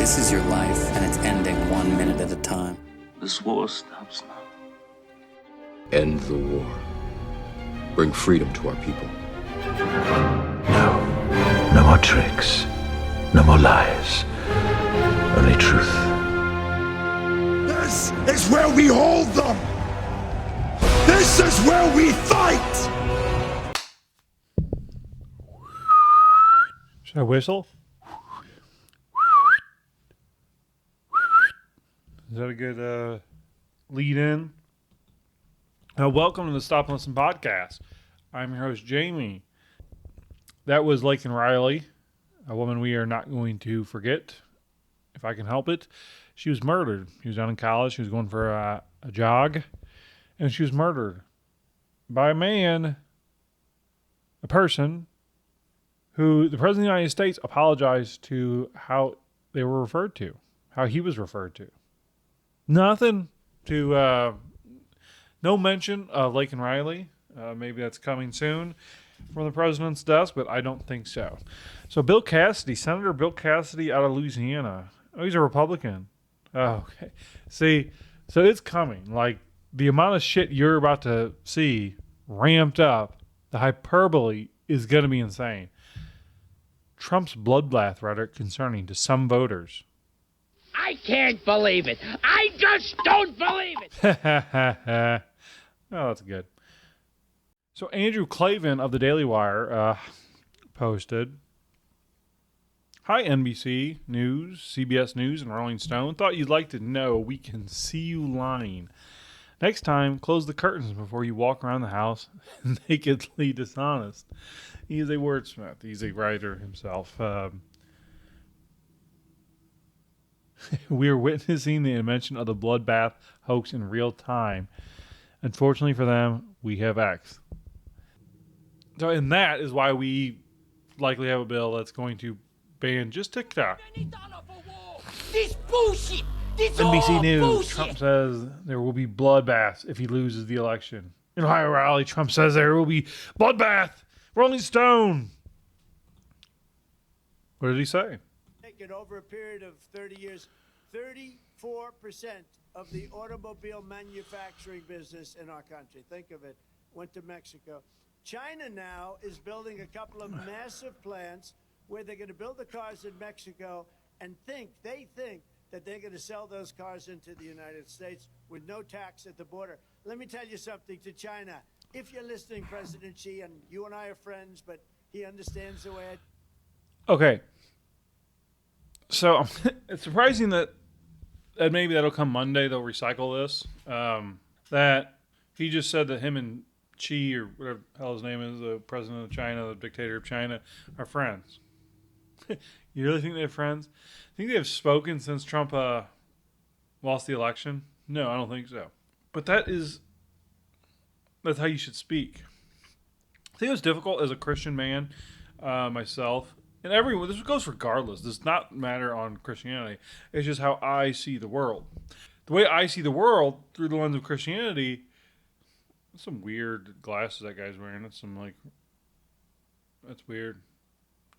This is your life, and it's ending 1 minute at a time. This war stops now. End the war. Bring freedom to our people. No. No more tricks. No more lies. Only truth. This is where we hold them! This is where we fight! Should I whistle? Is that a good lead in? Welcome to the Stop and Listen podcast. I'm your host, Jamie. That was Laken Riley, a woman we are not going to forget, if I can help it. She was murdered. She was down in college. She was going for a jog, and she was murdered by a man, a person, who the President of the United States apologized to how they were referred to, how he was referred to. Nothing to, no mention of Laken Riley. Maybe that's coming soon from the president's desk, but I don't think so. So Bill Cassidy, Senator Bill Cassidy out of Louisiana. Oh, he's a Republican. Oh, okay. See, so it's coming. Like, the amount of shit you're about to see ramped up, the hyperbole is going to be insane. Trump's bloodbath rhetoric concerning to some voters. I can't believe it. I just don't believe it. Oh, that's good. So Andrew Klavan of the Daily Wire posted, "Hi NBC News, CBS News, and Rolling Stone. Thought you'd like to know we can see you lying. Next time, close the curtains before you walk around the house nakedly dishonest." He is a wordsmith. He's a writer himself. We are witnessing the invention of the bloodbath hoax in real time. Unfortunately for them, we have X. So, and that is why we likely have a bill that's going to ban just TikTok. This bullshit. This NBC News, bullshit. Trump says there will be bloodbaths if he loses the election. In Ohio rally, Trump says there will be bloodbath. Rolling Stone. What did he say? Over a period of 30 years, 34% of the automobile manufacturing business in our country, think of it, went to Mexico. China now is building a couple of massive plants where they're going to build the cars in Mexico and they think that they're going to sell those cars into the United States with no tax at the border. Let me tell you something to China. If you're listening, President Xi, and you and I are friends, but he understands the way Okay. So it's surprising that maybe that'll come Monday. They'll recycle this. That he just said that him and Xi, or whatever the hell his name is, the president of China, the dictator of China, are friends. You really think they're friends? Think they have spoken since Trump lost the election? No, I don't think so. But that's how you should speak. I think it was difficult as a Christian man, myself. And everyone, this goes regardless. This does not matter on Christianity. It's just how I see the world. The way I see the world through the lens of Christianity, some weird glasses that guy's wearing. That's weird.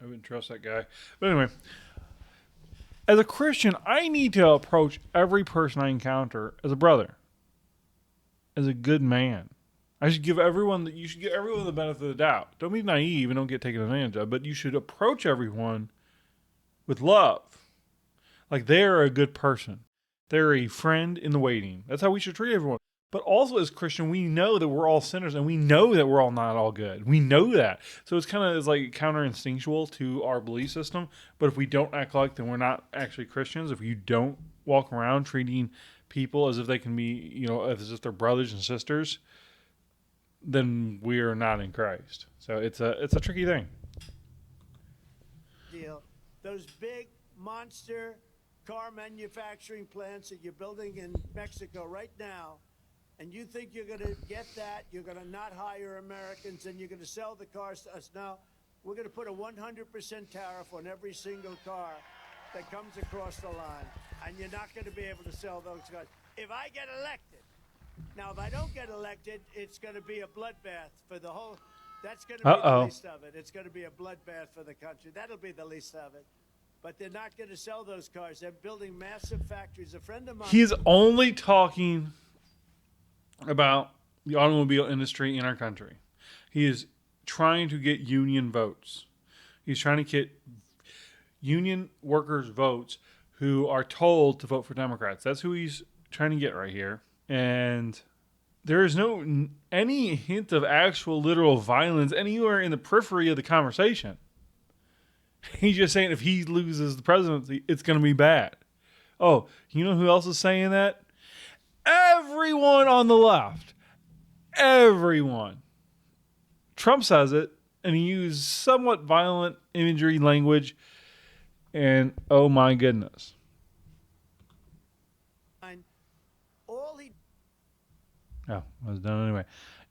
I wouldn't trust that guy. But anyway, as a Christian, I need to approach every person I encounter as a brother, as a good man. You should give everyone the benefit of the doubt. Don't be naive and don't get taken advantage of, but you should approach everyone with love. Like they're a good person. They're a friend in the waiting. That's how we should treat everyone. But also as Christian, we know that we're all sinners and we know that we're all not all good. We know that. So it's kind of like counter-instinctual to our belief system. But if we don't act like then we're not actually Christians, if you don't walk around treating people as if they can be, as if they're brothers and sisters, then we are not in Christ. So it's a tricky thing. deal. Those big monster car manufacturing plants that you're building in Mexico right now, and you think you're going to get that, you're going to not hire Americans, and you're going to sell the cars to us. Now, we're going to put a 100% tariff on every single car that comes across the line, and you're not going to be able to sell those cars. If I get elected, now if I don't get elected, it's going to be a bloodbath for the whole, that's going to be the least of it. It's going to be a bloodbath for the country. That'll be the least of it. but they're not going to sell those cars. They're building massive factories. A friend of mine. He's only talking about the automobile industry in our country. He is trying to get union votes. He's trying to get union workers' votes who are told to vote for Democrats. That's who he's trying to get right here. And there is no any hint of actual literal violence anywhere in the periphery of the conversation. He's just saying if he loses the presidency, it's going to be bad. Oh, you know who else is saying that? Everyone on the left. Everyone. Trump says it, and he used somewhat violent imagery language, and oh my goodness. All he Oh, I was done anyway.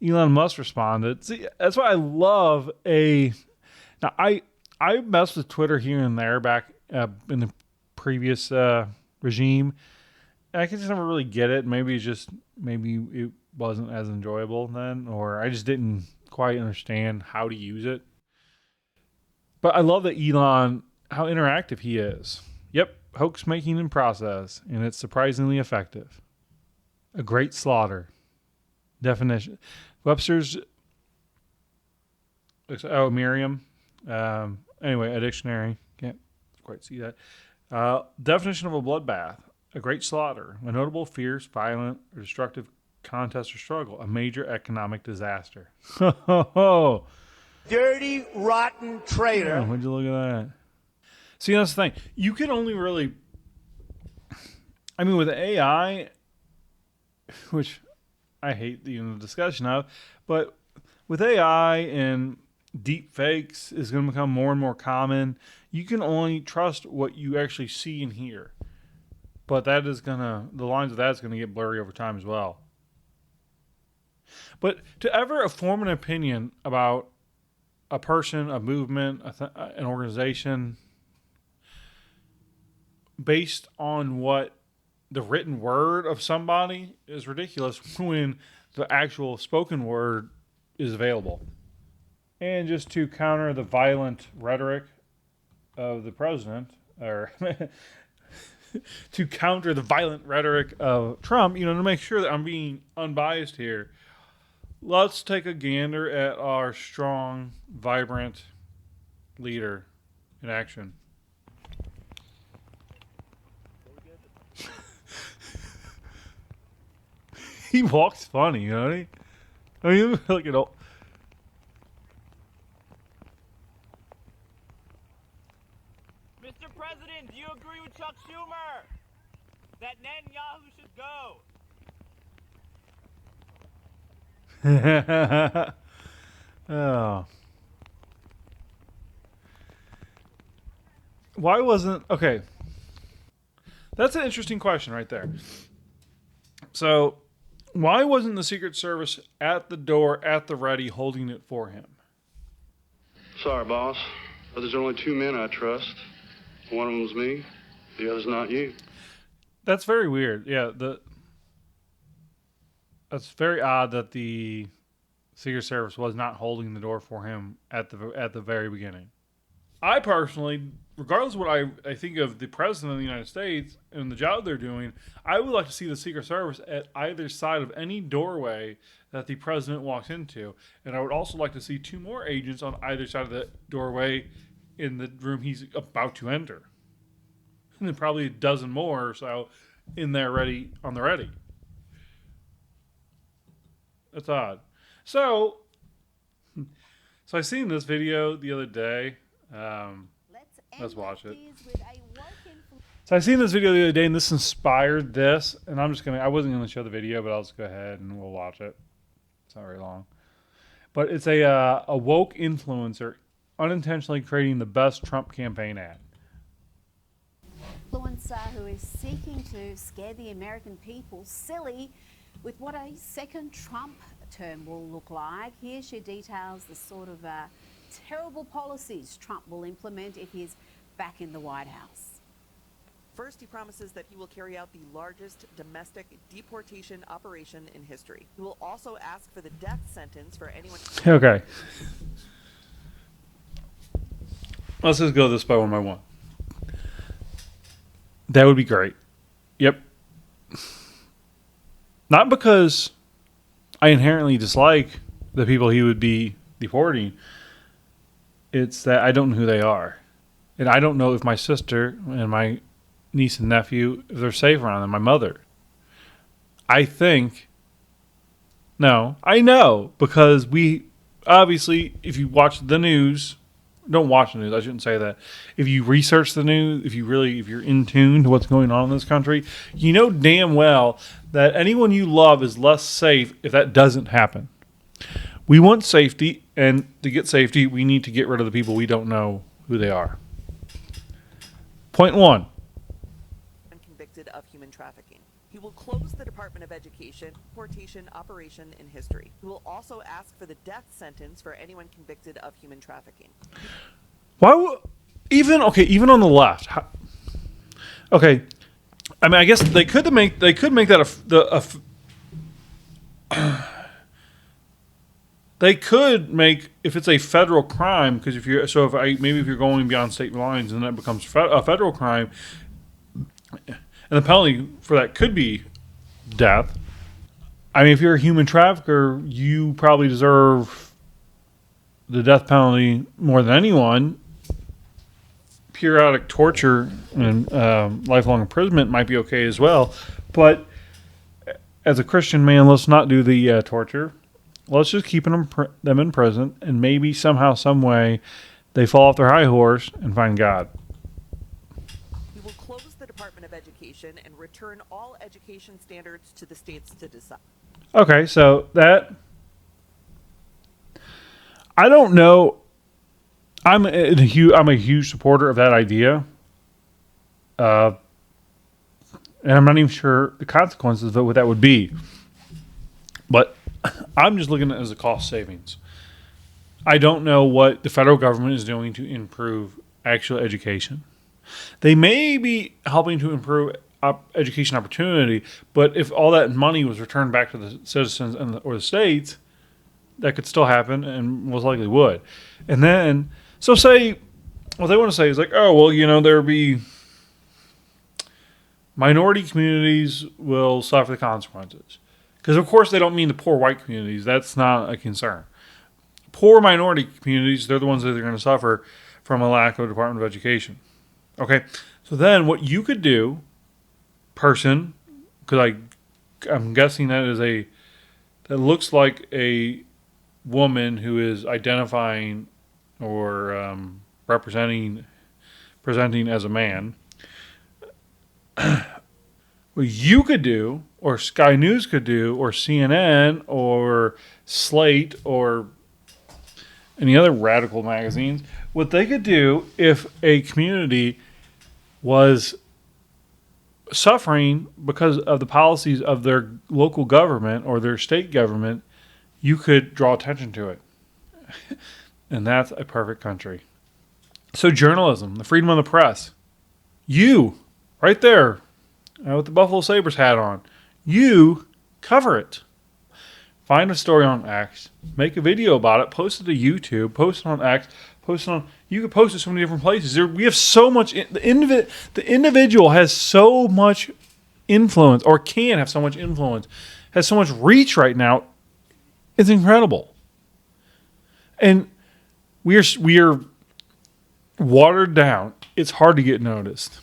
Elon Musk responded. See, that's why I love a... Now, I messed with Twitter here and there back in the previous regime. And I could just never really get it. Maybe it wasn't as enjoyable then, or I just didn't quite understand how to use it. But I love that Elon, how interactive he is. Yep, hoax making in process, and it's surprisingly effective. A great slaughter. Definition. Webster's, Merriam. Anyway, a dictionary. Can't quite see that. Definition of a bloodbath. A great slaughter. A notable, fierce, violent, or destructive contest or struggle. A major economic disaster. Oh, dirty, rotten traitor. would you look at that? See, that's the thing. You can only really... I mean, with AI, which I hate the discussion of, but with AI and deep fakes is going to become more and more common. You can only trust what you actually see and hear. But the lines of that is going to get blurry over time as well. But to ever form an opinion about a person, a movement, an organization, based on what the written word of somebody is ridiculous when the actual spoken word is available. And just to counter the violent rhetoric of the president, or to counter the violent rhetoric of Trump, to make sure that I'm being unbiased here, let's take a gander at our strong, vibrant leader in action. He walks funny, doesn't he? I mean, like an old... Mr. President, do you agree with Chuck Schumer that Netanyahu should go? Oh. Why wasn't... Okay. That's an interesting question right there. So, why wasn't the Secret Service at the door, at the ready, holding it for him? Sorry, boss, but there's only two men I trust. One of them's me, the other's not you. That's very weird. Yeah, that's very odd that the Secret Service was not holding the door for him at the very beginning. I personally, regardless of what I think of the President of the United States and the job they're doing, I would like to see the Secret Service at either side of any doorway that the President walks into. And I would also like to see two more agents on either side of the doorway in the room he's about to enter. And then probably a dozen more or so in there on the ready. That's odd. So I seen this video the other day. Let's watch it. So I seen this video the other day, and this inspired this. And I wasn't gonna show the video, but I'll just go ahead and we'll watch it. It's not very long, but it's a woke influencer unintentionally creating the best Trump campaign ad. Influencer who is seeking to scare the American people silly with what a second Trump term will look like. Here she details the sort of terrible policies Trump will implement if he's back in the White House. First, he promises that he will carry out the largest domestic deportation operation in history. He will also ask for the death sentence for anyone... Okay. Let's just go this by one. That would be great. Yep. Not because I inherently dislike the people he would be deporting. It's that I don't know who they are. And I don't know if my sister and my niece and nephew, if they're safe around them, my mother. I know because we, obviously, if you watch the news, don't watch the news, I shouldn't say that. If you research the news, if you're in tune to what's going on in this country, you know damn well that anyone you love is less safe if that doesn't happen. We want safety, and to get safety, we need to get rid of the people we don't know who they are. Point 1. Convicted of human trafficking. He will close the Department of Education deportation operation in history. He will also ask for the death sentence for anyone convicted of human trafficking. Even on the left. Okay, I mean, I guess they could make that they could make, if it's a federal crime, because if you're going beyond state lines and that becomes a federal crime, and the penalty for that could be death. I mean, if you're a human trafficker, you probably deserve the death penalty more than anyone. Periodic torture and lifelong imprisonment might be okay as well. But as a Christian man, let's not do the torture. Let's just keep them in prison, and maybe somehow, some way, they fall off their high horse and find God. He will close the Department of Education and return all education standards to the states to decide. Okay, so that... I don't know. I'm a huge supporter of that idea. And I'm not even sure the consequences of what that would be. But I'm just looking at it as a cost savings. I don't know what the federal government is doing to improve actual education. They may be helping to improve education opportunity, but if all that money was returned back to the citizens or the states, that could still happen and most likely would. And then, so say, what they want to say is like, oh, well, there'll be minority communities will suffer the consequences. Because, of course, they don't mean the poor white communities. That's not a concern. Poor minority communities, they're the ones that are going to suffer from a lack of Department of Education. Okay, so then what you could do, because I'm guessing that looks like a woman who is identifying or presenting as a man. What you could do, or Sky News could do, or CNN, or Slate, or any other radical magazines, what they could do if a community was suffering because of the policies of their local government or their state government, you could draw attention to it. And that's a perfect country. So journalism, the freedom of the press. You, right there, with the Buffalo Sabres hat on, you cover it. Find a story on X, make a video about it, post it to YouTube, post it on X, you can post it so many different places. We have so much, the individual has so much influence, or can have so much influence, has so much reach right now. It's incredible. And we are watered down. It's hard to get noticed,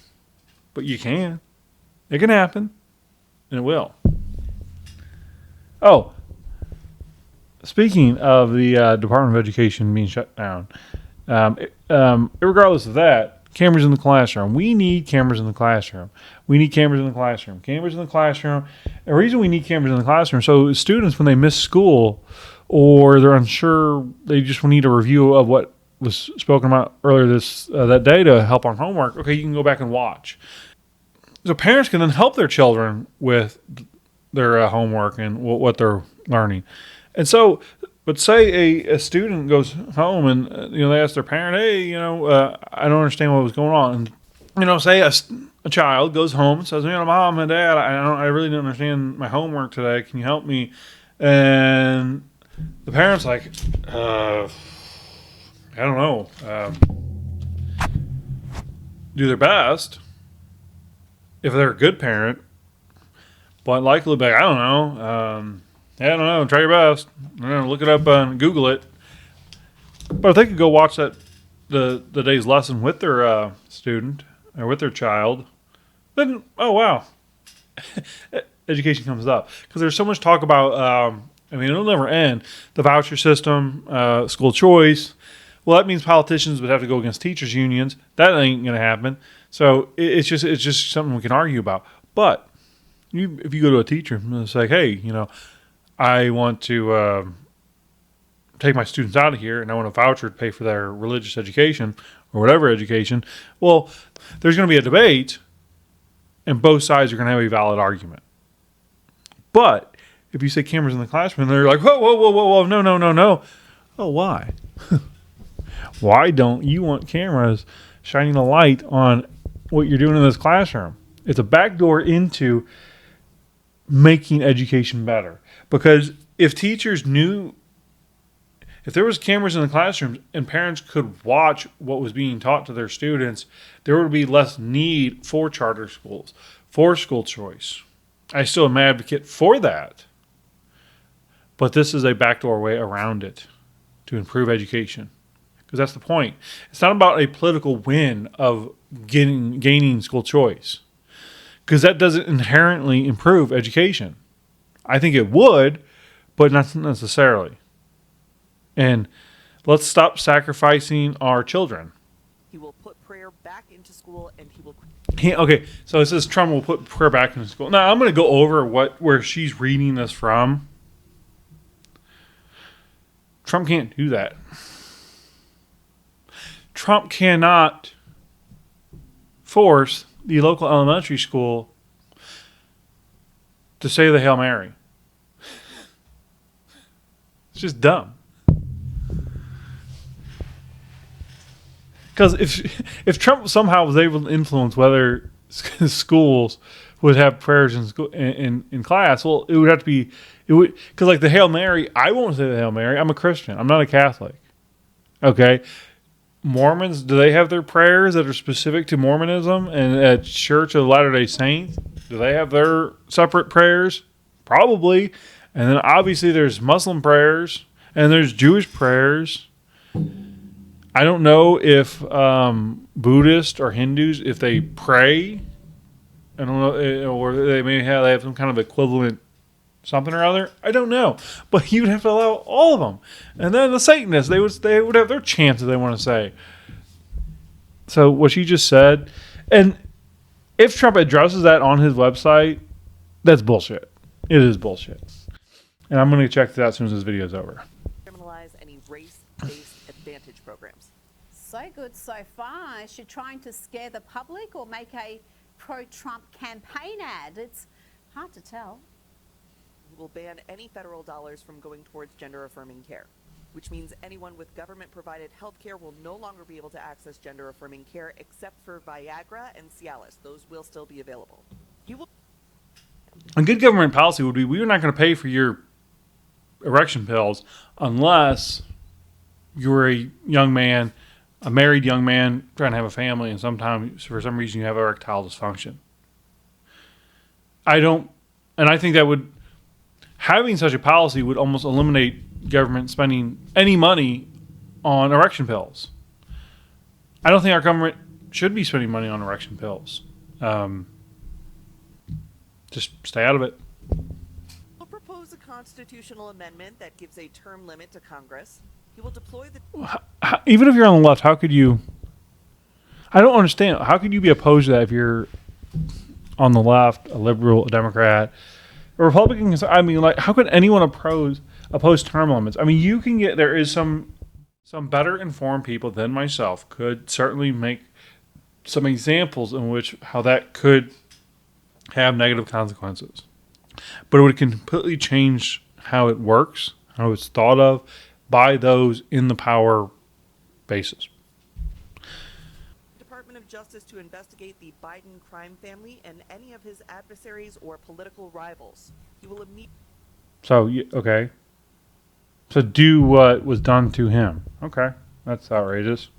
but you can. It can happen, and it will. Oh, speaking of the Department of Education being shut down, regardless of that, cameras in the classroom. We need cameras in the classroom. Cameras in the classroom. The reason we need cameras in the classroom, so students, when they miss school or they're unsure, they just need a review of what was spoken about earlier that day to help on homework. Okay, you can go back and watch. So parents can then help their children with their homework and what they're learning. And so, but say a student goes home and they ask their parent, hey, I don't understand what was going on. And say a child goes home and says, Mom and Dad, I really didn't understand my homework today. Can you help me? And the parent's like, I don't know. Do their best. if they're a good parent, but likely be like, I don't know. I don't know. Try your best. Look it up and Google it. But if they could go watch the day's lesson with their student or with their child, then, oh, wow. Education comes up. Because there's so much talk about, it'll never end. The voucher system, school choice. Well, that means politicians would have to go against teachers' unions. That ain't going to happen. So it's just something we can argue about. But if you go to a teacher and say, hey, I want to take my students out of here and I want a voucher to pay for their religious education or whatever education, well, there's going to be a debate and both sides are going to have a valid argument. But if you say cameras in the classroom, they're like, whoa, no. Oh, why? Why don't you want cameras shining a light on what you're doing in this classroom? It's a backdoor into making education better. Because if teachers knew, if there was cameras in the classrooms and parents could watch what was being taught to their students, there would be less need for charter schools, for school choice. I still am an advocate for that. But this is a backdoor way around it to improve education. Because that's the point. It's not about a political win of gaining school choice. Because that doesn't inherently improve education. I think it would, but not necessarily. And let's stop sacrificing our children. He will put prayer back into school and he will... Okay, so it says Trump will put prayer back into school. Now, I'm going to go over where she's reading this from. Trump can't do that. Trump cannot force the local elementary school to say the Hail Mary. It's just dumb. Because if Trump somehow was able to influence whether schools would have prayers in school in class, well, it would have to be because like the Hail Mary, I won't say the Hail Mary. I'm a Christian. I'm not a Catholic. Okay. Mormons, do they have their prayers that are specific to Mormonism? And at Church of the Latter-day Saints, do they have their separate prayers? Probably. And then obviously there's Muslim prayers and there's Jewish prayers. I don't know if Buddhists or Hindus, if they pray. I don't know, or they may have some kind of equivalent something or other. I don't know, but you'd have to allow all of them. And then the Satanists, they would have their chance if they want to say. So what she just said, and if Trump addresses that on his website, that's bullshit. It is bullshit. And I'm going to check that out as soon as this video is over. Criminalize any race-based advantage programs. So good so far. Is she trying to scare the public or make a pro-Trump campaign ad? It's hard to tell. Will ban any federal dollars from going towards gender-affirming care, which means anyone with government-provided health care will no longer be able to access gender-affirming care except for Viagra and Cialis. Those will still be available. A good government policy would be we're not going to pay for your erection pills unless you're a young man, a married young man trying to have a family, and sometimes for some reason you have erectile dysfunction. I think that would... Having such a policy would almost eliminate government spending any money on erection pills. I don't think our government should be spending money on erection pills. Just stay out of it. He'll propose a constitutional amendment that gives a term limit to Congress. He will deploy the... Even if you're on the left, how could you... I don't understand. How could you be opposed to that if you're on the left, a liberal, a Democrat... Republicans, how could anyone oppose term limits? I mean, you can get, there is some better informed people than myself could certainly make some examples in which how that could have negative consequences. But it would completely change how it works, how it's thought of by those in the power bases. Department of Justice to investigate the Biden crime family and any of his adversaries or political rivals. He will Okay. So do what was done to him. Okay. That's outrageous.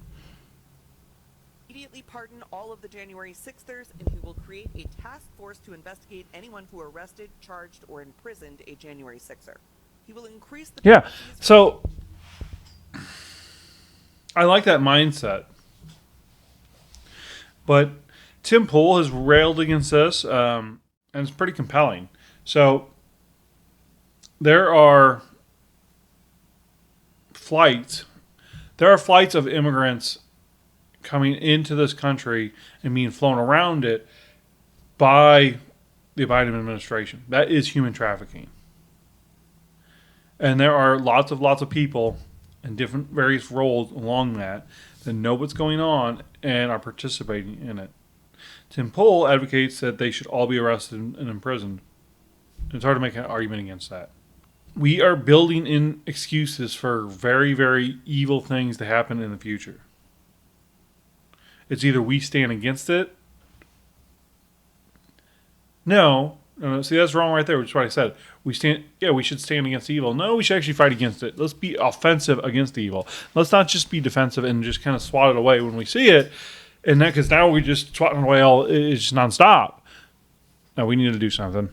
immediately pardon all of the January 6thers, and he will create a task force to investigate anyone who arrested, charged, or imprisoned a January 6er. He will increase the... Yeah, so I like that mindset. But Tim Pool has railed against this, and it's pretty compelling. So there are flights of immigrants coming into this country and being flown around it by the Biden administration. That is human trafficking. And there are lots of people in different various roles along that know what's going on and are participating in it. Tim Pool advocates that they should all be arrested and imprisoned. It's hard to make an argument against that. We are building in excuses for very, very evil things to happen in the future. It's either we stand against it. No, see, that's wrong right there, which is what I said. We should stand against evil. No, we should actually fight against it. Let's be offensive against evil. Let's not just be defensive and just kind of swat it away when we see it. And that, because now we're just swatting it away it's just nonstop. No, we need to do something.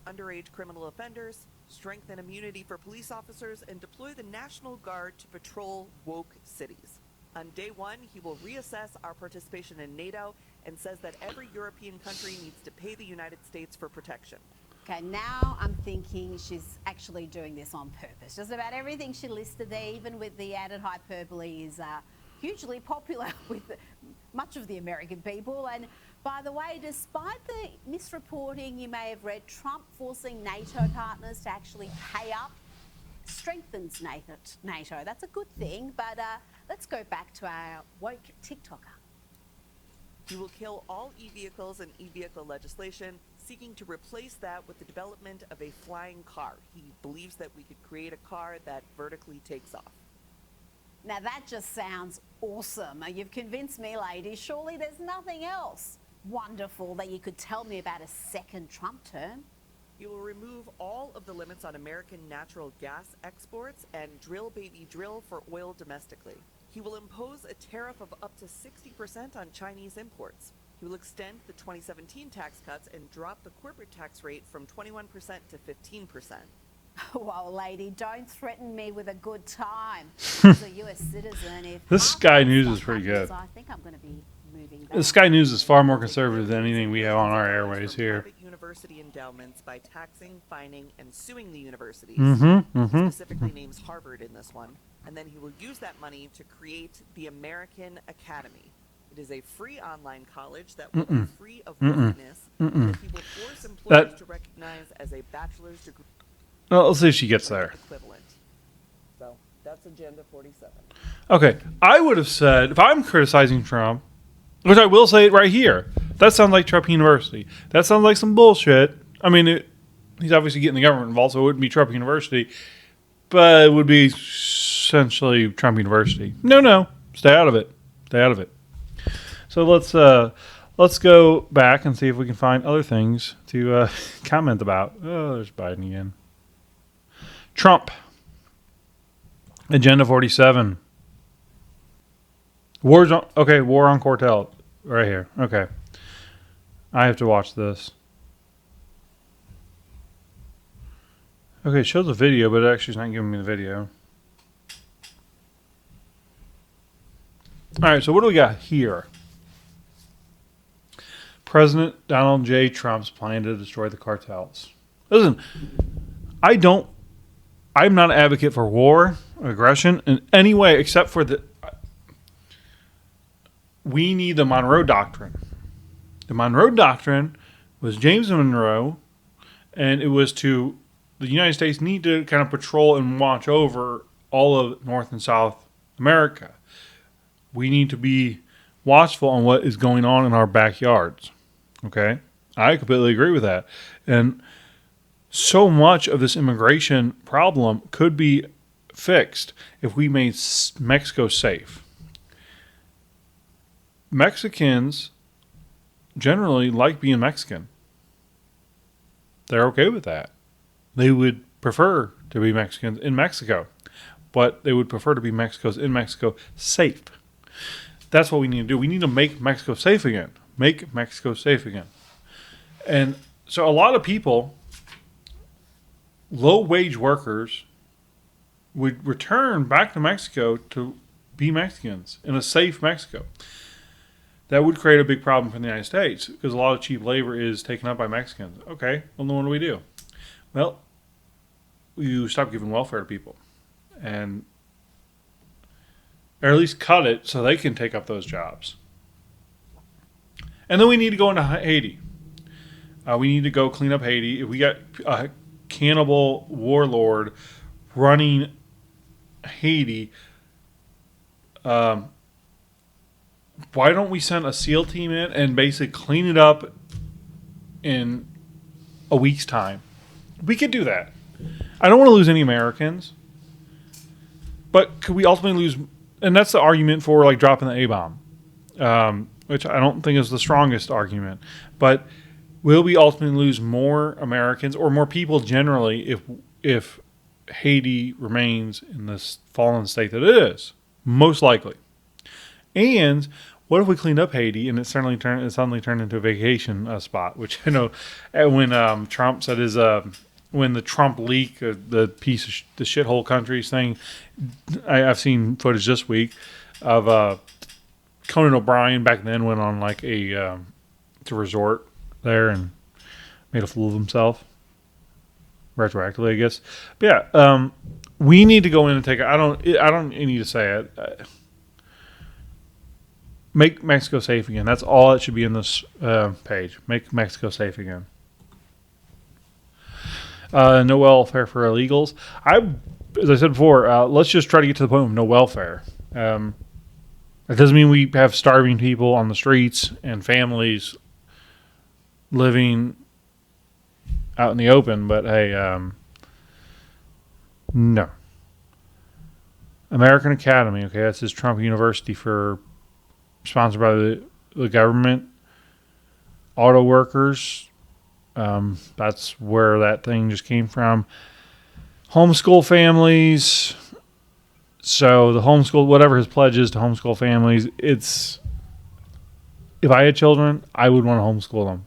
Underage criminal offenders, strengthen immunity for police officers, and deploy the National Guard to patrol woke cities. On day one, he will reassess our participation in NATO and says that every European country needs to pay the United States for protection. Okay, now I'm thinking she's actually doing this on purpose. Just about everything she listed there, even with the added hyperbole, is hugely popular with much of the American people. And by the way, despite the misreporting you may have read, Trump forcing NATO partners to actually pay up strengthens NATO. That's a good thing, but let's go back to our woke TikToker. He will kill all e-vehicles and e-vehicle legislation, seeking to replace that with the development of a flying car. He believes that we could create a car that vertically takes off. Now that just sounds awesome. You've convinced me, ladies. Surely there's nothing else wonderful that you could tell me about a second Trump term. He will remove all of the limits on American natural gas exports and drill baby drill for oil domestically. He will impose a tariff of up to 60% on Chinese imports. He will extend the 2017 tax cuts and drop the corporate tax rate from 21% to 15%. Well, lady, don't threaten me with a good time. As a U.S. citizen, if this Sky News is pretty good. I think I'm going to be moving back. The Sky News is far more conservative than anything we have on our airways here. University endowments by taxing, fining, and suing the universities. He specifically names Harvard in this one. And then he will use that money to create the American Academy. It is a free online college that will be free of wokeness that he will force employers to recognize as a bachelor's degree. Well, let's see if she gets there. Equivalent. So that's Agenda 47. Okay, I would have said, if I'm criticizing Trump, which I will say it right here, that sounds like Trump University. That sounds like some bullshit. I mean, he's obviously getting the government involved, so it wouldn't be Trump University, but it would be essentially Trump University. No, stay out of it. Stay out of it. So let's go back and see if we can find other things to comment about. Oh, there's Biden again. Trump. Agenda 47. War on Cartel. Right here. Okay. I have to watch this. Okay, it shows a video, but it actually is not giving me the video. Alright, so what do we got here? President Donald J. Trump's plan to destroy the cartels. Listen, I'm not an advocate for war or aggression in any way except for we need the Monroe Doctrine. The Monroe Doctrine was James Monroe, and it was the United States need to kind of patrol and watch over all of North and South America. We need to be watchful on what is going on in our backyards. Okay? I completely agree with that. And so much of this immigration problem could be fixed if we made Mexico safe. Mexicans generally like being Mexican. They're okay with that. They would prefer to be Mexicans in Mexico, but they would prefer to be Mexicans in Mexico safe. That's what we need to do. We need to make Mexico safe again. Make Mexico safe again. And so a lot of people, low-wage workers, would return back to Mexico to be Mexicans in a safe Mexico. That would create a big problem for the United States because a lot of cheap labor is taken up by Mexicans. Okay, well, then what do we do? Well, you stop giving welfare to people, and or at least cut it so they can take up those jobs. And then we need to go into Haiti. We need to go clean up Haiti. If we got a cannibal warlord running Haiti, why don't we send a SEAL team in and basically clean it up in a week's time? We could do that. I don't want to lose any Americans, but could we ultimately lose? And that's the argument for like dropping the A-bomb, which I don't think is the strongest argument. But will we ultimately lose more Americans or more people generally if Haiti remains in this fallen state that it is? Most likely. And what if we cleaned up Haiti and it suddenly turned into a vacation spot? Which I know when Trump said when the Trump leak, the piece of the shithole countries thing, I've seen footage this week of Conan O'Brien back then went on like a resort there and made a fool of himself. Retroactively, I guess. But yeah, we need to go in and take. I don't need to say it. Make Mexico safe again. That's all that should be in this page. Make Mexico safe again. No welfare for illegals. As I said before, let's just try to get to the point of no welfare. It doesn't mean we have starving people on the streets and families living out in the open, but hey, no. American Academy, okay, that's his Trump University sponsored by the government. Auto workers, that's where that thing just came from. Homeschool families. So the homeschool, whatever his pledge is to homeschool families, if I had children, I would want to homeschool them.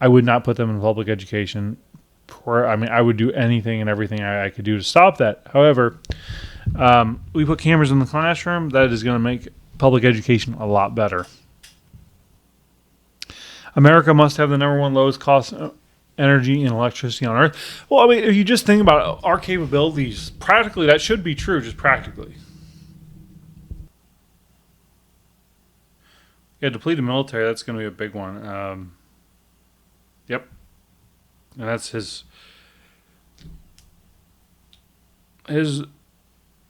I would not put them in public education. I would do anything and everything I could do to stop that. However, we put cameras in the classroom. That is going to make public education a lot better. America must have the number one lowest cost energy and electricity on Earth. Well, I mean, if you just think about our capabilities, practically that should be true, just practically. Yeah, depleted military, that's going to be a big one. Yep. And that's his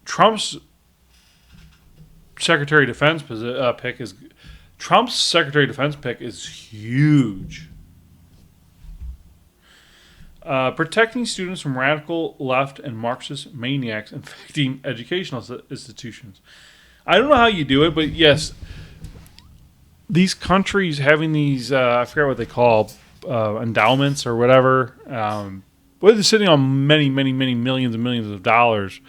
Trump's Secretary of Defense pick is Trump's Secretary of Defense pick is huge. Protecting students from radical left and Marxist maniacs infecting educational institutions. I don't know how you do it, but yes, these countries having these, I forget what they call, endowments or whatever, where they're sitting on many, many, many millions and millions of dollars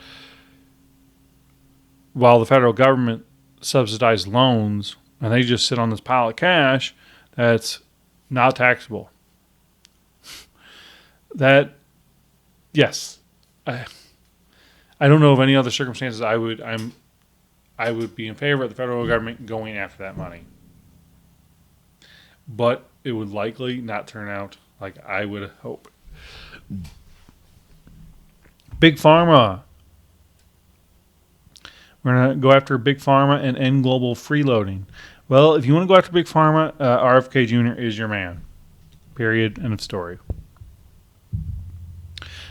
while the federal government subsidized loans, and they just sit on this pile of cash that's not taxable. That, yes, I don't know of any other circumstances I would be in favor of the federal government going after that money. But it would likely not turn out like I would hope. Big Pharma. We're going to go after Big Pharma and end global freeloading. Well, if you want to go after Big Pharma, RFK Jr. is your man. Period. End of story.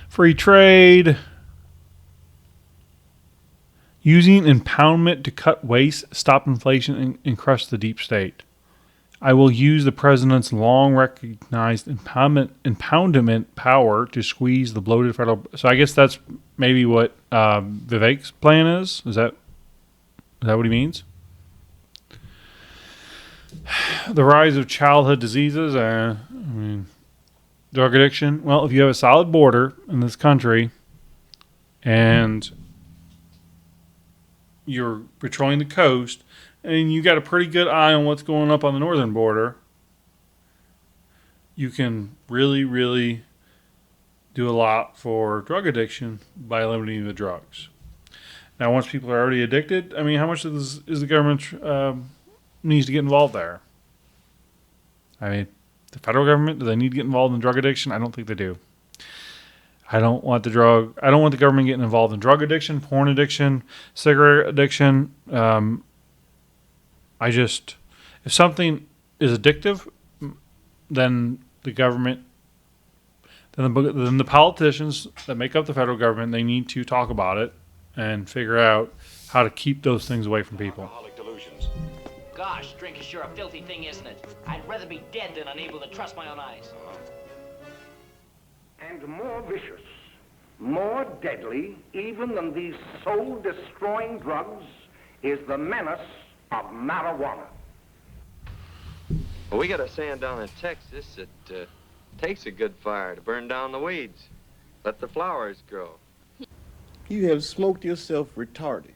Free trade. Using impoundment to cut waste, stop inflation, and crush the deep state. I will use the president's long recognized impoundment power to squeeze the bloated federal. So I guess that's maybe what Vivek's plan is. Is that what he means? The rise of childhood diseases. Drug addiction. Well, if you have a solid border in this country and you're patrolling the coast, and you got a pretty good eye on what's going up on the northern border, you can really, really do a lot for drug addiction by limiting the drugs. Now, once people are already addicted, I mean, how much is the government needs to get involved there? I mean, the federal government, do they need to get involved in drug addiction? I don't think they do. I don't want the government getting involved in drug addiction, porn addiction, cigarette addiction. If something is addictive, then the government, then the politicians that make up the federal government, they need to talk about it and figure out how to keep those things away from people. Gosh, drink is sure a filthy thing, isn't it? I'd rather be dead than unable to trust my own eyes. And more vicious, more deadly, even than these soul-destroying drugs, is the menace of marijuana. Well, we got a saying down in Texas that takes a good fire to burn down the weeds. Let the flowers grow. You have smoked yourself retarded.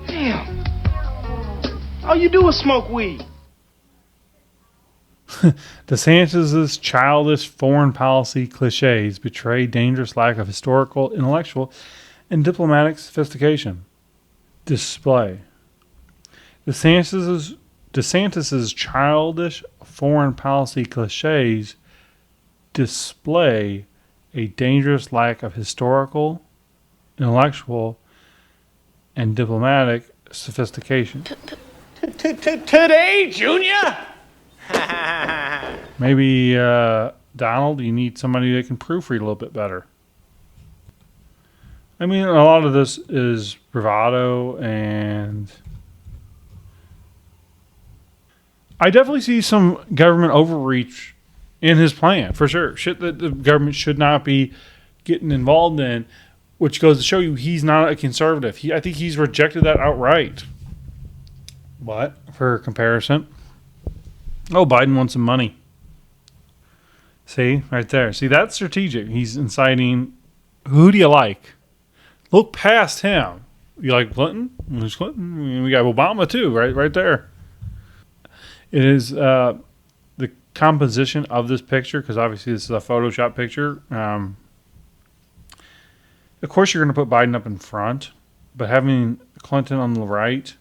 Damn. All you do is smoke weed. DeSantis' childish foreign policy cliches betray dangerous lack of historical, intellectual, and diplomatic sophistication. Display. DeSantis' childish foreign policy cliches display a dangerous lack of historical, intellectual, and diplomatic sophistication. Today, Junior? Maybe, Donald, you need somebody that can proofread a little bit better. I mean, a lot of this is bravado, and I definitely see some government overreach in his plan, for sure. Shit that the government should not be getting involved in, which goes to show you he's not a conservative. I think he's rejected that outright. But, for comparison, Biden wants some money. See, right there. See, that's strategic. He's inciting, who do you like? Look past him. You like Clinton? There's Clinton. We got Obama, too, right there. It is the composition of this picture, because obviously this is a Photoshop picture. Of course, you're going to put Biden up in front, but having Clinton on the right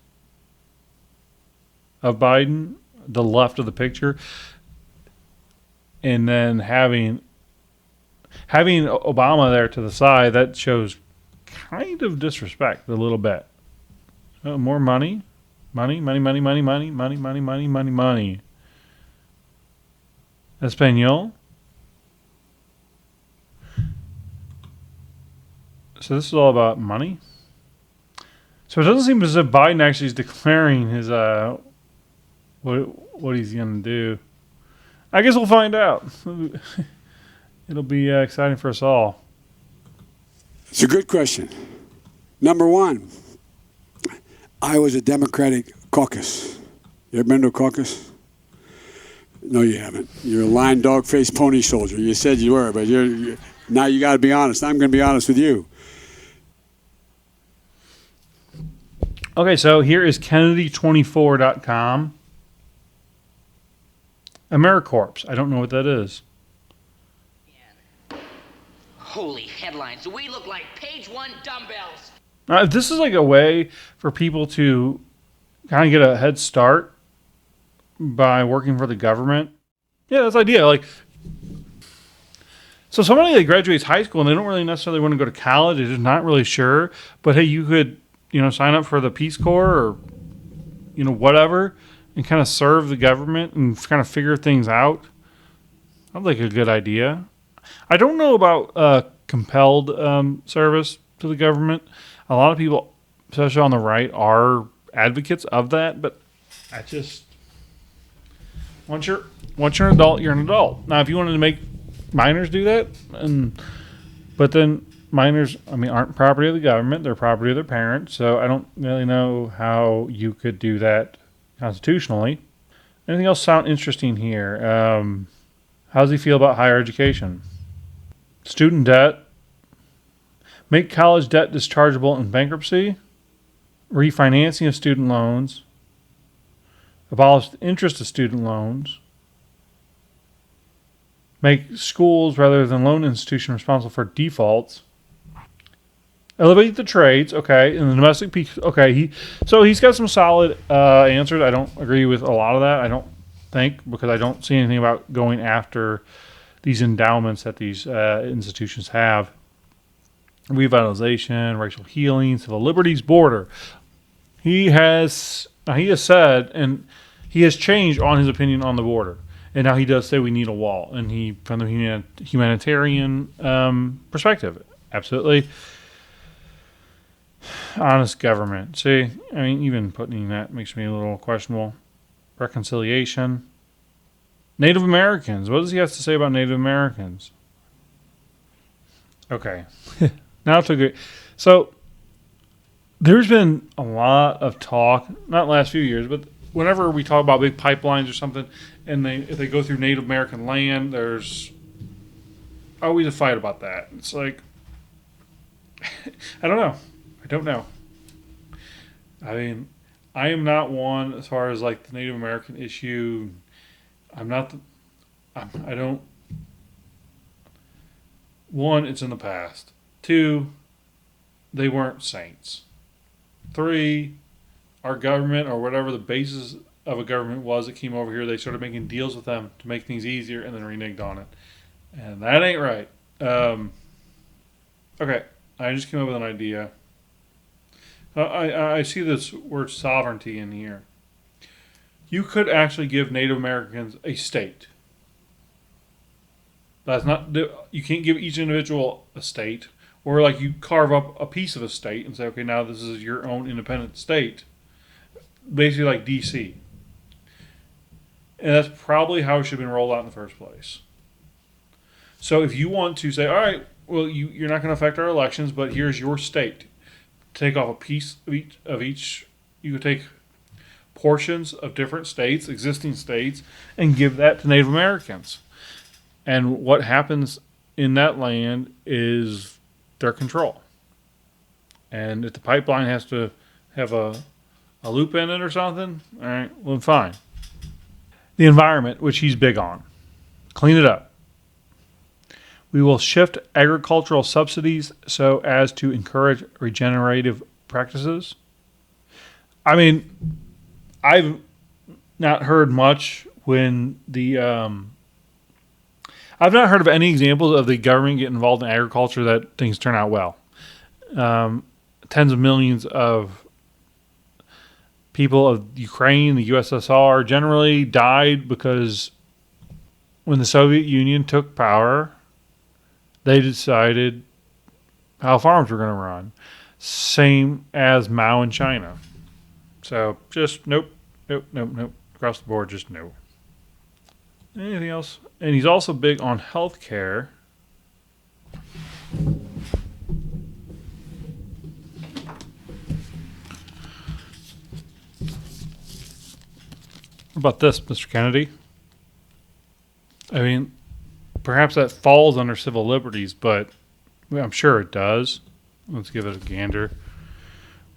of Biden, the left of the picture, and then having Obama there to the side, that shows kind of disrespect a little bit. More money. Espanol. So this is all about money. So it doesn't seem as if Biden actually is declaring his what he's going to do. I guess we'll find out. It'll be exciting for us all. It's a good question. Number one, I was a Democratic caucus. You ever been to a caucus? No, you haven't. You're a lying dog-faced pony soldier. You said you were, but now you got to be honest. I'm going to be honest with you. Okay, so here is Kennedy24.com. AmeriCorps. I don't know what that is. Holy headlines. We look like page one dumbbells. Now, if this is like a way for people to kind of get a head start by working for the government, yeah, that's the idea. Like, so somebody that graduates high school and they don't really necessarily want to go to college, they're just not really sure, but hey, you could, sign up for the Peace Corps or, whatever, and kind of serve the government and kind of figure things out. Sounds like a good idea. I don't know about compelled service to the government. A lot of people, especially on the right, are advocates of that, but I just, once you're an adult, you're an adult. Now, if you wanted to make minors do that, but then minors, aren't property of the government; they're property of their parents. So I don't really know how you could do that constitutionally. Anything else sound interesting here? How does he feel about higher education? Student debt. Make college debt dischargeable in bankruptcy. Refinancing of student loans. abolish the interest of student loans, make schools rather than loan institutions responsible for defaults, elevate the trades, okay, and the domestic peace, okay. He's got some solid answers. I don't agree with a lot of that. I don't think, because I don't see anything about going after these endowments that these institutions have. Revitalization, racial healing, civil liberties, border. He has said, and he has changed on his opinion on the border. And now he does say we need a wall. And he, from the humanitarian perspective, absolutely. Honest government. See, I mean, even putting that makes me a little questionable. Reconciliation. Native Americans. What does he have to say about Native Americans? Okay. Now to go. So, there's been a lot of talk, not last few years, but whenever we talk about big pipelines or something, and if they go through Native American land, there's always a fight about that. It's like, I don't know. I mean, I am not one as far as like the Native American issue. One, it's in the past. Two, they weren't saints. Three, our government, or whatever the basis of a government was that came over here, they started making deals with them to make things easier and then reneged on it. And that ain't right. Okay, I just came up with an idea. I see this word sovereignty in here. You could actually give Native Americans a state. That's not, you can't give each individual a state, or like you carve up a piece of a state and say, okay, now this is your own independent state. Basically like DC. And that's probably how it should have been rolled out in the first place. So if you want to say, all right, well, you're not going to affect our elections, but here's your state. Take off a piece of each. You could take portions of different states, existing states, and give that to Native Americans. And what happens in that land is their control. And if the pipeline has to have a loop in it or something, all right, well, fine. The environment, which he's big on. Clean it up. We will shift agricultural subsidies so as to encourage regenerative practices. I mean, I've not heard much when the... I've not heard of any examples of the government getting involved in agriculture that things turn out well. Tens of millions of people of Ukraine, the USSR, generally died because when the Soviet Union took power, they decided how farms were going to run. Same as Mao in China. So just nope. Across the board, just no. Anything else? And he's also big on healthcare. What about this, Mr. Kennedy? I mean, perhaps that falls under civil liberties, but I'm sure it does. Let's give it a gander.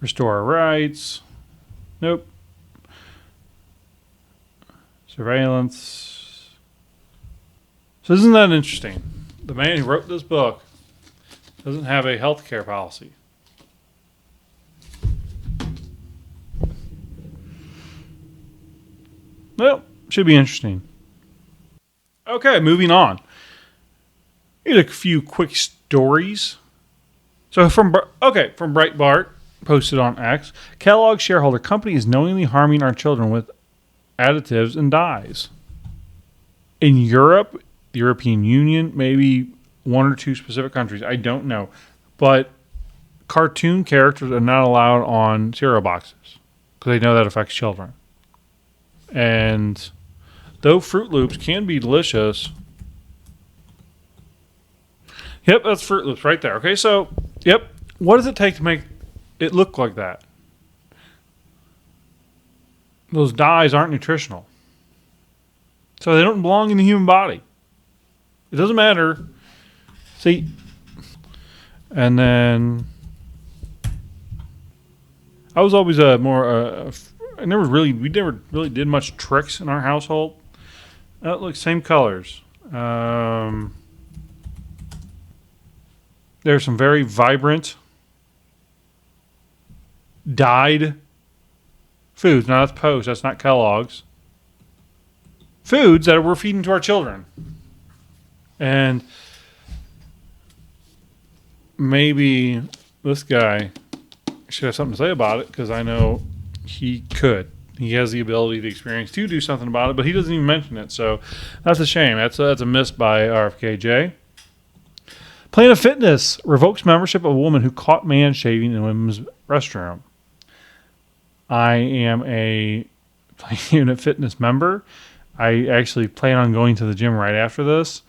Restore our rights. Nope. Surveillance. So isn't that interesting? The man who wrote this book doesn't have a health care policy. Well, should be interesting. Okay, moving on. Here's a few quick stories. So from Breitbart, posted on X, Kellogg shareholder company is knowingly harming our children with additives and dyes. In Europe, the European Union, maybe one or two specific countries, I don't know. But cartoon characters are not allowed on cereal boxes because they know that affects children. And though Fruit Loops can be delicious. Yep, that's Fruit Loops right there. Okay, so, yep. What does it take to make it look like that? Those dyes aren't nutritional. So they don't belong in the human body. It doesn't matter. See? And then I was always a we never really did much tricks in our household. Look, same colors. There's some very vibrant dyed foods. Now that's Post. That's not Kellogg's. Foods that we're feeding to our children. And maybe this guy should have something to say about it, because I know he could. He has the ability, the experience to do something about it, but he doesn't even mention it. So that's a shame. That's a miss by RFK. Planet Fitness revokes membership of a woman who caught man shaving in a women's restroom. I am a Planet Fitness member. I actually plan on going to the gym right after this.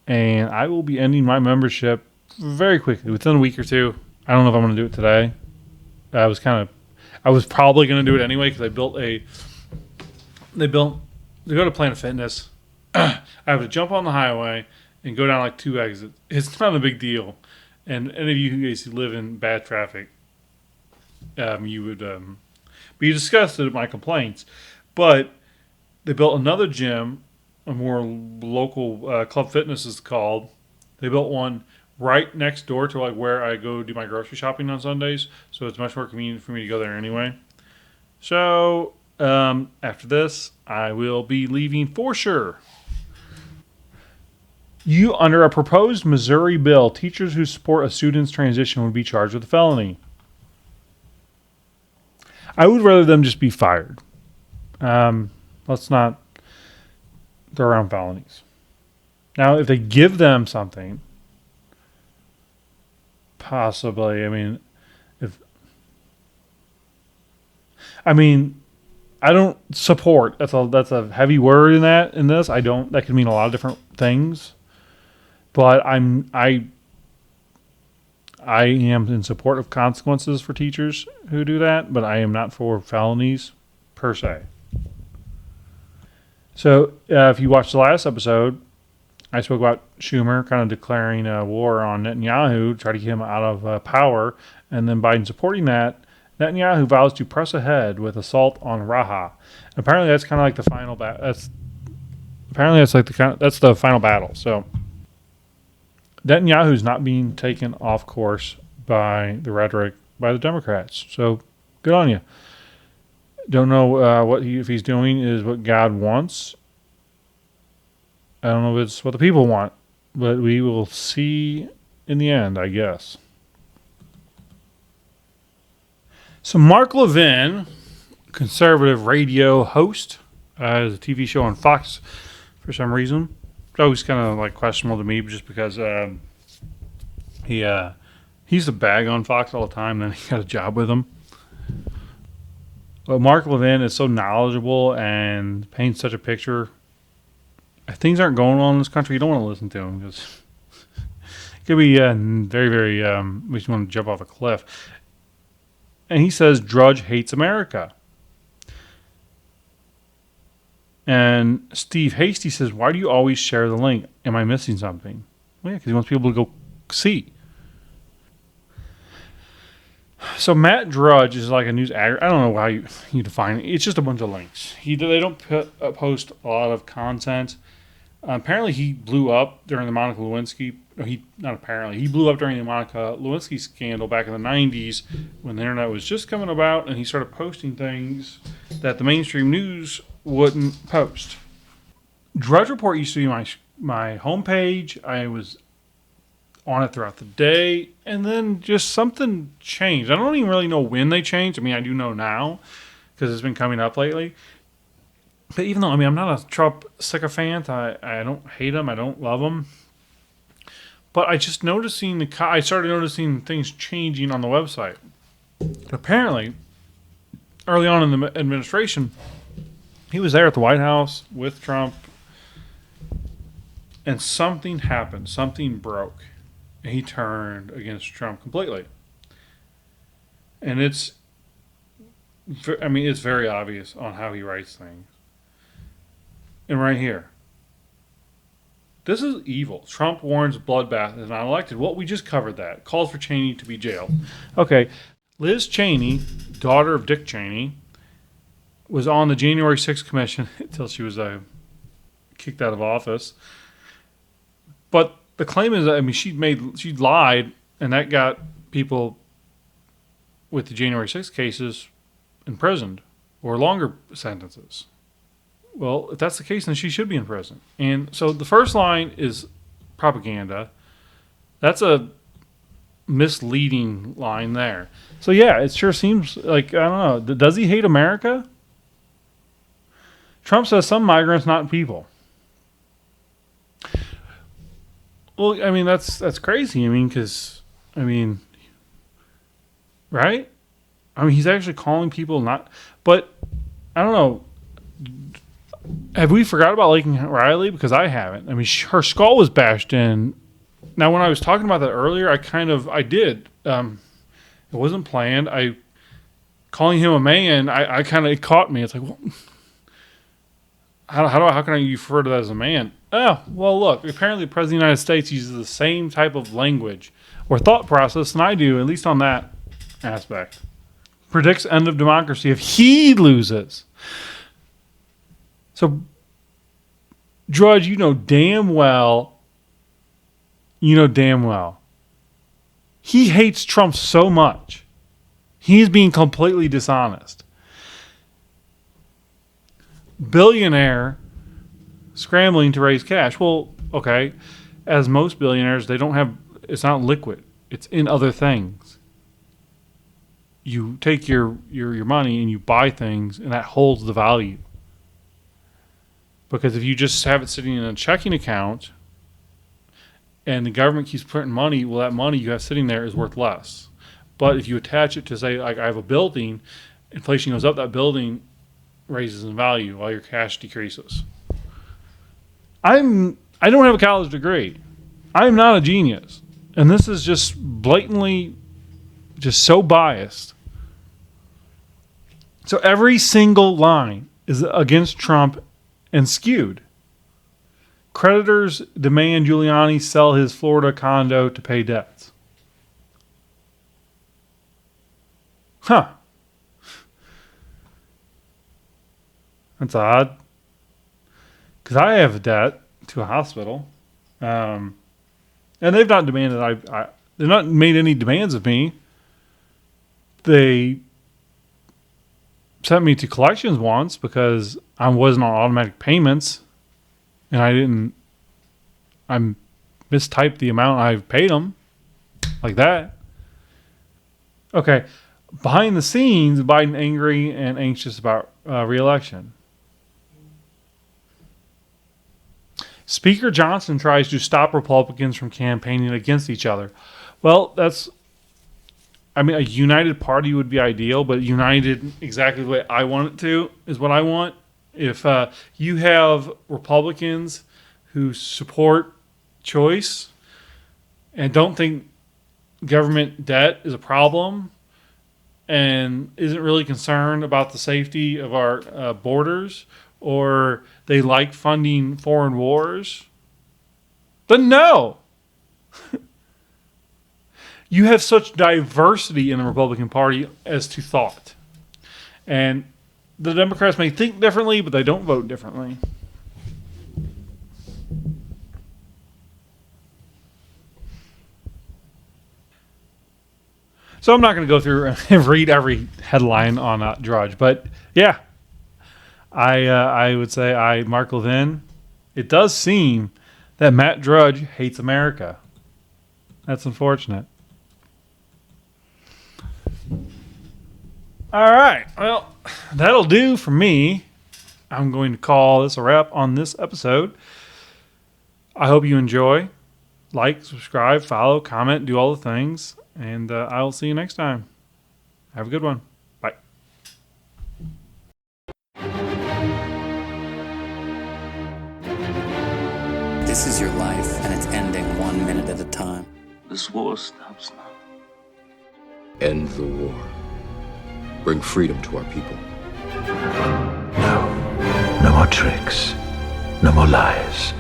And I will be ending my membership very quickly, within a week or two. I don't know if I'm going to do it today. I was probably going to do it anyway, because they go to Planet Fitness. I have to jump on the highway and go down like 2 exits. It's not a big deal. And any of you guys who live in bad traffic, you would be disgusted at my complaints. But they built another gym, a more local Club Fitness is called. They built one right next door to like where I go do my grocery shopping on Sundays, so it's much more convenient for me to go there anyway. So after this, I will be leaving for sure. Under a proposed Missouri bill, teachers who support a student's transition would be charged with a felony. I would rather them just be fired. Let's not throw around felonies. Now, if they give them something, possibly. I don't support. That's a heavy word in this. I don't. That could mean a lot of different things. But I am in support of consequences for teachers who do that, but I am not for felonies per se. So if you watched the last episode, I spoke about Schumer kind of declaring war on Netanyahu to try to get him out of power, and then Biden supporting that. Netanyahu vows to press ahead with assault on Rafah. Apparently, that's kind of like the final battle. That's the final battle. So Netanyahu's not being taken off course by the rhetoric by the Democrats. So good on you. Don't know if he's doing is what God wants. I don't know if it's what the people want, but we will see in the end, I guess. So Mark Levin, conservative radio host, has a TV show on Fox for some reason. It's always kind of like questionable to me, just because he's the bag on Fox all the time, then he got a job with them. But Mark Levin is so knowledgeable and paints such a picture. If things aren't going well in this country, you don't want to listen to him, because it could be very, very, makes you want to jump off a cliff. And he says Drudge hates America. And Steve Hasty says, why do you always share the link? Am I missing something? Well, yeah, because he wants people to go see. So Matt Drudge is like a news aggregator. I don't know how you define it. It's just a bunch of links. They don't post a lot of content. Apparently he blew up during the Monica Lewinsky. He blew up during the Monica Lewinsky scandal back in the 90s when the internet was just coming about, and he started posting things that the mainstream news wouldn't post. Drudge Report used to be my homepage. I was on it throughout the day, and then just something changed. I don't even really know when they changed. I do know now because it's been coming up lately. But even though, I'm not a Trump sycophant, I don't hate him, I don't love him. But I started noticing things changing on the website. Apparently, early on in the administration, he was there at the White House with Trump, and something happened. Something broke. And he turned against Trump completely. And it's very obvious on how he writes things. And right here. This is evil. Trump warns bloodbath is not elected. Well, we just covered that. Calls for Cheney to be jailed. Okay. Liz Cheney, daughter of Dick Cheney, was on the January 6th commission until she was kicked out of office. But the claim is, I mean, she lied, and that got people with the January 6th cases imprisoned or longer sentences. Well, if that's the case, then she should be in prison. And so the first line is propaganda. That's a misleading line there. So yeah, it sure seems like, I don't know, does he hate America? Trump says some migrants, not people. Well, I mean, that's crazy. I mean, because, I mean, right? I mean, he's actually calling people not, but I don't know. Have we forgot about Laken Riley? Because I haven't. I mean, her skull was bashed in. Now, when I was talking about that earlier, I did. It wasn't planned. Calling him a man, I kind of, it caught me. It's like, well, how can I refer to that as a man? Oh, well, look, apparently the President of the United States uses the same type of language or thought process than I do, at least on that aspect. Predicts end of democracy if he loses. So, Drudge, you know damn well, he hates Trump so much. He's being completely dishonest. Billionaire scrambling to raise cash. Well, okay, as most billionaires, they don't have, it's not liquid. It's in other things. You take your money and you buy things, and that holds the value. Because if you just have it sitting in a checking account and the government keeps printing money, well, that money you have sitting there is worth less. But if you attach it to, say, like I have a building, inflation goes up, that building raises in value while your cash decreases. I don't have a college degree. I am not a genius. And this is just blatantly just so biased. So every single line is against Trump and skewed. Creditors demand Giuliani sell his Florida condo to pay debts. Huh. That's odd. Because I have a debt to a hospital. And they've not demanded, they've not made any demands of me. They sent me to collections once because I wasn't on automatic payments. And I mistyped the amount I paid them. Like that. Okay. Behind the scenes, Biden angry and anxious about re-election. Speaker Johnson tries to stop Republicans from campaigning against each other. Well, a united party would be ideal, but united exactly the way I want it to is what I want. If you have Republicans who support choice and don't think government debt is a problem and isn't really concerned about the safety of our borders, or they like funding foreign wars, then no. You have such diversity in the Republican Party as to thought. And the Democrats may think differently, but they don't vote differently. So I'm not going to go through and read every headline on Drudge, but yeah, I would say Mark Levin. It does seem that Matt Drudge hates America. That's unfortunate. All right, well, that'll do for me. I'm going to call this a wrap on this episode. I hope you enjoy. Like, subscribe, follow, comment, do all the things. And I will see you next time. Have a good one. Bye. This is your life, and it's ending 1 minute at a time. This war stops now. End the war. Bring freedom to our people. No more tricks. No more lies.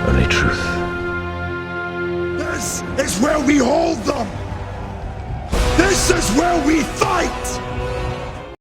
Only truth. This is where we hold them! This is where we fight!